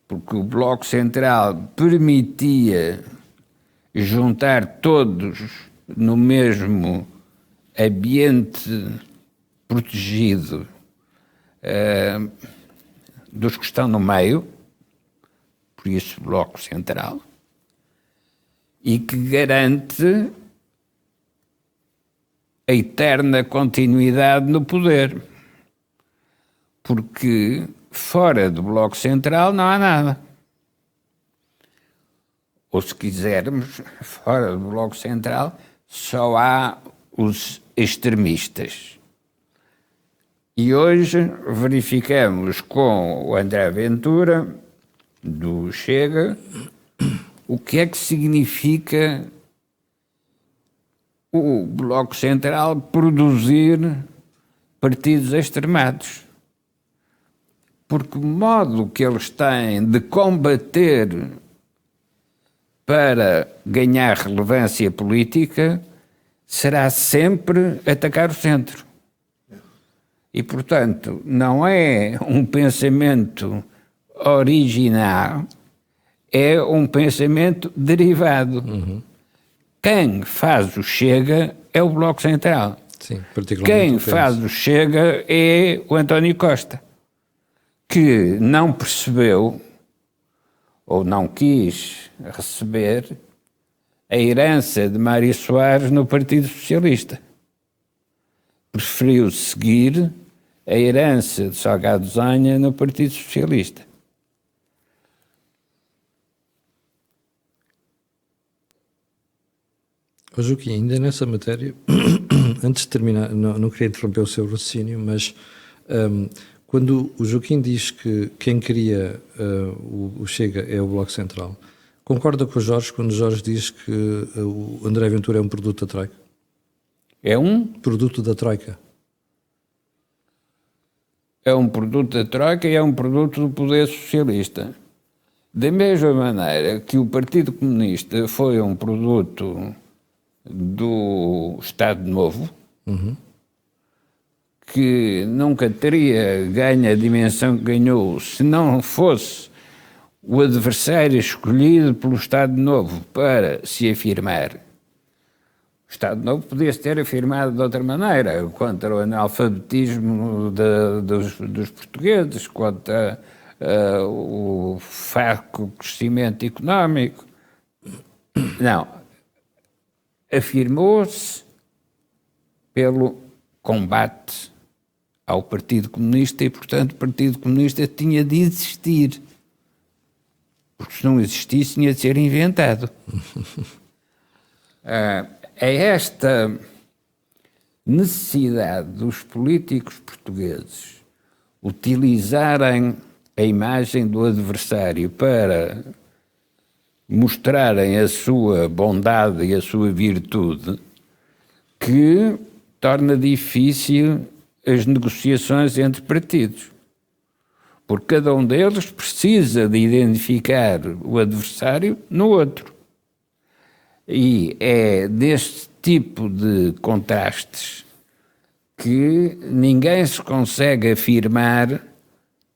Porque o Bloco Central permitia juntar todos no mesmo ambiente protegido dos que estão no meio, por isso Bloco Central, e que garante a eterna continuidade no poder. Porque fora do Bloco Central não há nada. Ou, se quisermos, fora do Bloco Central só há os extremistas. E hoje verificamos com o André Ventura, do Chega, o que é que significa o Bloco Central produzir partidos extremados. Porque o modo que eles têm de combater para ganhar relevância política será sempre atacar o centro. E, portanto, não é um pensamento original, é um pensamento derivado. Quem faz o Chega é o Bloco Central. Sim, particularmente Quem faz o Chega é o António Costa, que não percebeu ou não quis receber a herança de Mário Soares no Partido Socialista. Preferiu seguir a herança de Salgado Zanha no Partido Socialista. Ô Joaquim, ainda nessa matéria, antes de terminar, não queria interromper o seu raciocínio, mas quando o Joaquim diz que quem cria o Chega é o Bloco Central, concorda com o Jorge quando o Jorge diz que o André Ventura é um produto da Troika? É um? Produto da Troika. É um produto da Troika e é um produto do poder socialista. Da mesma maneira que o Partido Comunista foi um produto do Estado Novo, que nunca teria ganho a dimensão que ganhou se não fosse o adversário escolhido pelo Estado Novo para se afirmar. O Estado Novo podia-se ter afirmado de outra maneira, contra o analfabetismo dos portugueses, contra o fraco crescimento económico. Não. Afirmou-se pelo combate ao Partido Comunista e, portanto, o Partido Comunista tinha de existir. Porque se não existisse, tinha de ser inventado. É esta necessidade dos políticos portugueses utilizarem a imagem do adversário para mostrarem a sua bondade e a sua virtude que torna difícil as negociações entre partidos. Porque cada um deles precisa de identificar o adversário no outro. E é deste tipo de contrastes que ninguém se consegue afirmar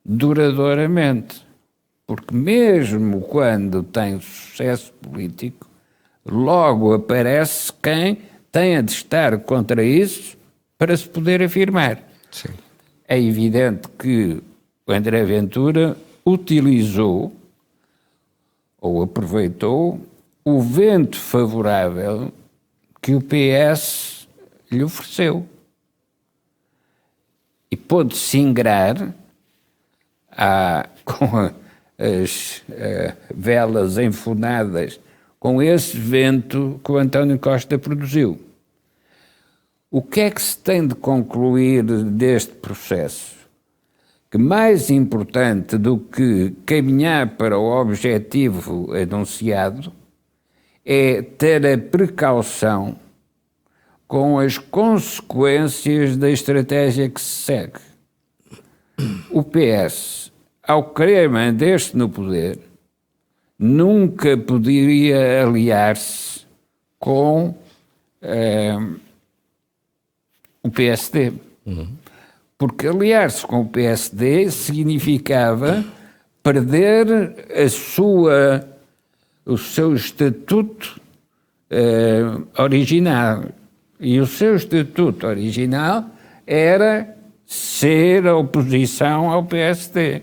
duradouramente. Porque mesmo quando tem sucesso político, logo aparece quem tenha de estar contra isso para se poder afirmar. Sim. É evidente que o André Ventura utilizou ou aproveitou o vento favorável que o PS lhe ofereceu. E pôde-se ingrar com as velas enfunadas com esse vento que o António Costa produziu. O que é que se tem de concluir deste processo? Que mais importante do que caminhar para o objetivo anunciado é ter a precaução com as consequências da estratégia que se segue. O PS, ao querer manter-se no poder, nunca poderia aliar-se com o PSD. Porque aliar-se com o PSD significava perder o seu estatuto original. E o seu estatuto original era ser a oposição ao PSD.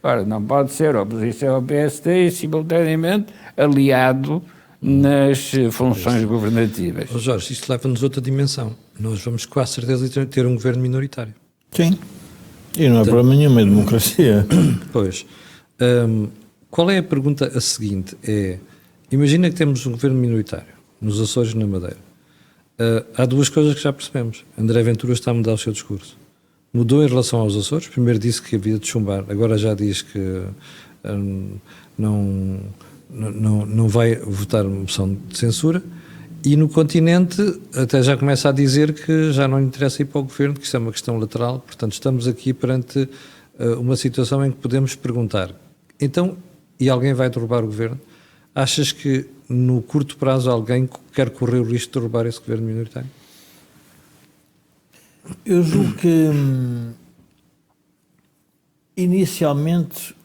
Ora, não pode ser a oposição ao PSD e, simultaneamente, aliado nas funções governativas. Jorge, isto leva-nos a outra dimensão. Nós vamos com a certeza ter um governo minoritário. Sim. E não é problema nenhum, é democracia. Pois. Qual é a pergunta a seguinte? Imagina que temos um governo minoritário nos Açores e na Madeira. Há duas coisas que já percebemos. André Ventura está a mudar o seu discurso. Mudou em relação aos Açores. Primeiro disse que havia de chumbar, agora já diz que não vai votar uma moção de censura. E no continente até já começa a dizer que já não lhe interessa ir para o governo, que isso é uma questão lateral. Portanto, estamos aqui perante uma situação em que podemos perguntar: então, e alguém vai derrubar o governo? Achas que no curto prazo alguém quer correr o risco de derrubar esse governo minoritário? Eu julgo que inicialmente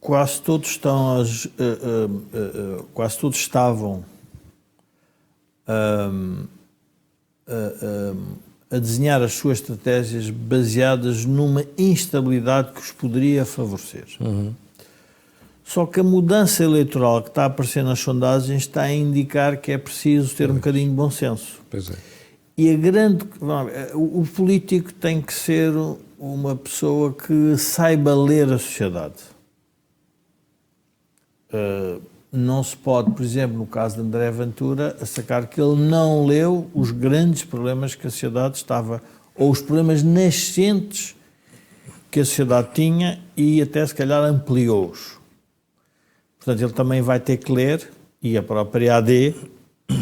quase todos estavam a desenhar as suas estratégias baseadas numa instabilidade que os poderia favorecer. Só que a mudança eleitoral que está a aparecer nas sondagens está a indicar que é preciso ter um bocadinho de bom senso. Pois é. E o político tem que ser uma pessoa que saiba ler a sociedade. Não se pode, por exemplo, no caso de André Ventura, sacar que ele não leu os grandes problemas que a sociedade estava, ou os problemas nascentes que a sociedade tinha, e até se calhar ampliou-os. Portanto, ele também vai ter que ler, e a própria AD,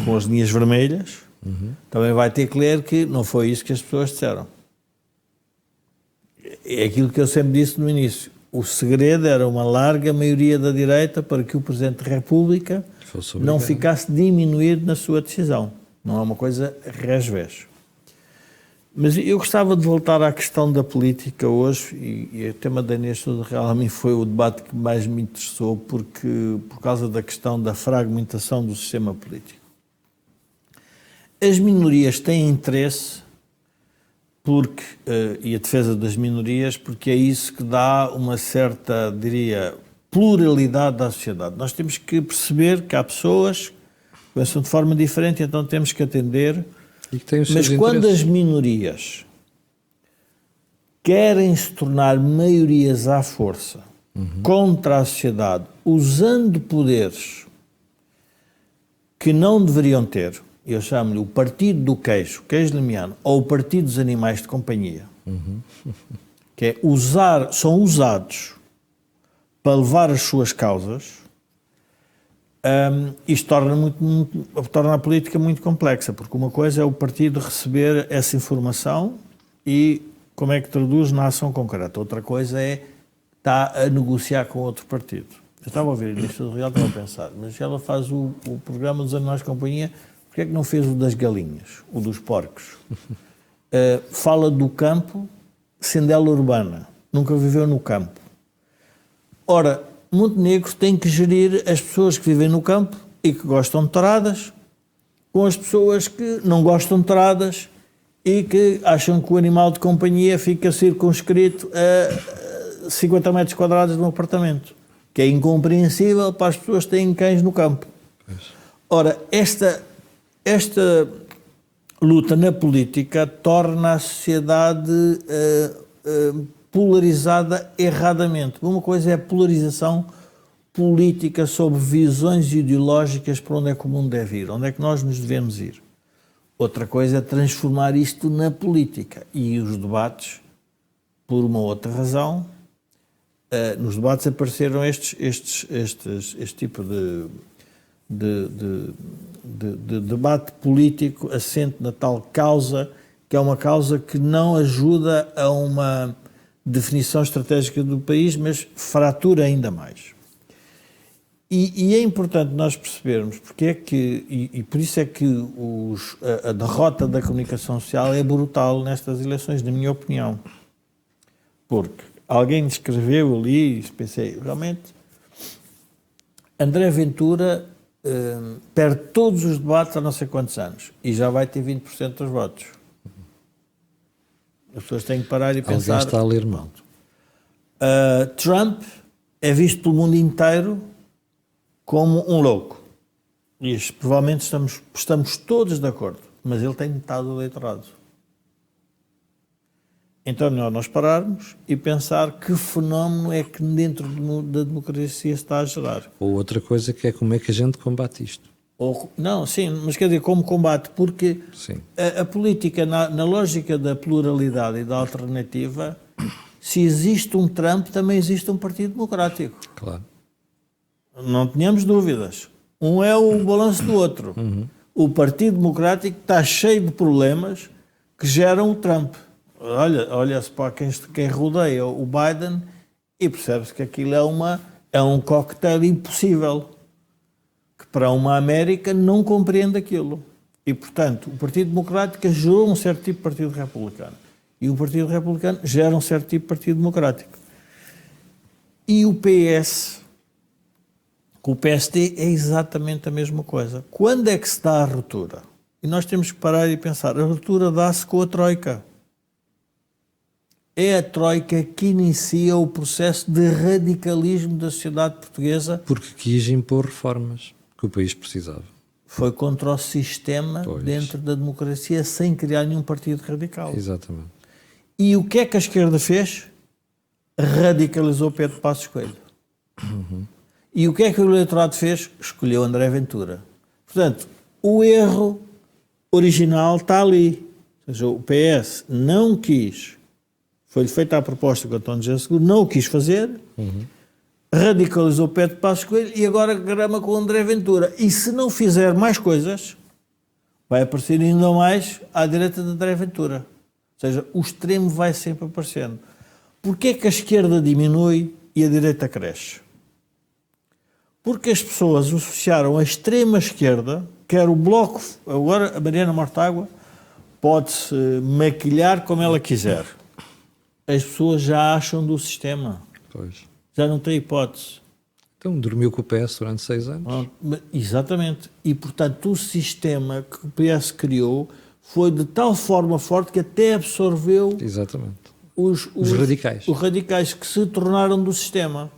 com as linhas vermelhas, também vai ter que ler que não foi isso que as pessoas disseram. É aquilo que eu sempre disse no início. O segredo era uma larga maioria da direita para que o Presidente da República não ficasse diminuído na sua decisão. Não é uma coisa resvés. Mas eu gostava de voltar à questão da política hoje, e o tema da Inês Sousa Real a mim foi o debate que mais me interessou, por causa da questão da fragmentação do sistema político. As minorias têm interesse e a defesa das minorias, porque é isso que dá uma certa, diria, pluralidade à sociedade. Nós temos que perceber que há pessoas que pensam de forma diferente, então temos que atender. Mas quando as minorias querem se tornar maiorias à força contra a sociedade, usando poderes que não deveriam ter, eu chamo-lhe o partido do queijo limiano, ou o partido dos animais de companhia, que é são usados para levar as suas causas. Isto torna a política muito complexa, porque uma coisa é o partido receber essa informação e como é que traduz na ação concreta. Outra coisa é estar a negociar com outro partido. Eu estava a ouvir a Inês Real, estava a pensar, mas ela faz o programa dos animais de companhia, porque é que não fez o das galinhas, o dos porcos? Fala do campo, sendo ela urbana, nunca viveu no campo. Ora, Montenegro tem que gerir as pessoas que vivem no campo e que gostam de touradas com as pessoas que não gostam de touradas e que acham que o animal de companhia fica circunscrito a 50 metros quadrados de um apartamento, que é incompreensível para as pessoas que têm cães no campo. Ora, esta luta na política torna a sociedade polarizada erradamente. Uma coisa é a polarização política sobre visões ideológicas para onde é que o mundo deve ir, onde é que nós nos devemos ir. Outra coisa é transformar isto na política. E os debates, por uma outra razão, nos debates apareceram este tipo de debate político assente na tal causa, que é uma causa que não ajuda a uma definição estratégica do país, mas fratura ainda mais. E é importante nós percebermos porque é que, e por isso é que a derrota da comunicação social é brutal nestas eleições, na minha opinião. Porque alguém escreveu ali, e pensei, realmente, André Ventura perde todos os debates há não sei quantos anos e já vai ter 20% dos votos. As pessoas têm que parar e pensar... Alguém está a ler mal. Trump é visto pelo mundo inteiro como um louco. E isto, provavelmente estamos todos de acordo, mas ele tem metade do eleitorado. Então é melhor nós pararmos e pensar que fenómeno é que dentro da democracia se está a gerar. Ou outra coisa que é como é que a gente combate isto. Não, sim, mas quer dizer, como combate, porque a política, na lógica da pluralidade e da alternativa, se existe um Trump, também existe um Partido Democrático. Claro. Não tenhamos dúvidas. Um é o balanço do outro. O Partido Democrático está cheio de problemas que geram o Trump. Olha-se para quem rodeia o Biden e percebe-se que aquilo é um coquetel impossível, que para uma América não compreende aquilo. E, portanto, o Partido Democrático gerou um certo tipo de Partido Republicano. E o Partido Republicano gera um certo tipo de Partido Democrático. E o PS, com o PSD, é exatamente a mesma coisa. Quando é que se dá a ruptura? E nós temos que parar e pensar, a ruptura dá-se com a Troika. É a Troika que inicia o processo de radicalismo da sociedade portuguesa. Porque quis impor reformas que o país precisava. Foi contra o sistema dentro da democracia sem criar nenhum partido radical. Exatamente. E o que é que a esquerda fez? Radicalizou Pedro Passos Coelho. E o que é que o eleitorado fez? Escolheu André Ventura. Portanto, o erro original está ali. Ou seja, o PS não quis... Foi-lhe feita a proposta que o António José Seguro não o quis fazer, radicalizou Pedro Passos Coelho e agora grama com o André Ventura. E se não fizer mais coisas, vai aparecer ainda mais à direita de André Ventura. Ou seja, o extremo vai sempre aparecendo. Porquê é que a esquerda diminui e a direita cresce? Porque as pessoas associaram a extrema esquerda, quer o Bloco, agora a Mariana Mortágua, pode-se maquilhar como ela quiser. As pessoas já acham do sistema. Pois. Já não tem hipótese. Então dormiu com o PS durante 6 anos. Exatamente. E, portanto, o sistema que o PS criou foi de tal forma forte que até absorveu os radicais. Os radicais que se tornaram do sistema.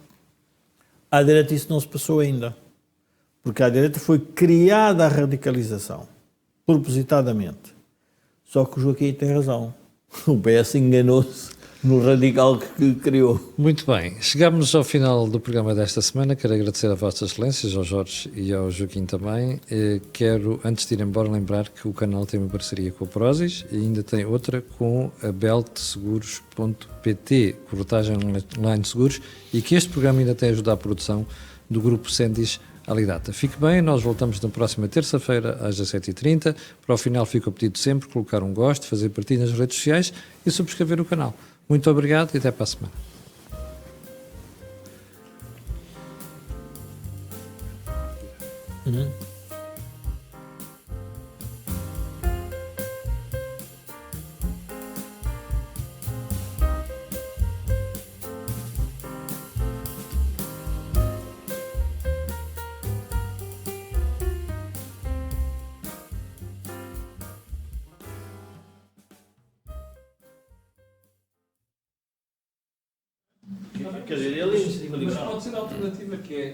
À direita isso não se passou ainda. Porque à direita foi criada a radicalização. Propositadamente. Só que o Joaquim tem razão. O PS enganou-se no radical que criou. Muito bem, chegamos ao final do programa desta semana. Quero agradecer a Vossas Excelências, ao Jorge e ao Joaquim também. Quero, antes de ir embora, lembrar que o canal tem uma parceria com a Prozis e ainda tem outra com a beltseguros.pt, corretagem online de seguros, e que este programa ainda tem ajudado à produção do grupo Sendis Alidata. Fique bem, nós voltamos na próxima terça-feira às 17h30. Para o final fica o pedido sempre, colocar um gosto, fazer partilha nas redes sociais e subscrever o canal. Muito obrigado e até para a semana. Quer dizer, ele... Mas pode ser a alternativa que é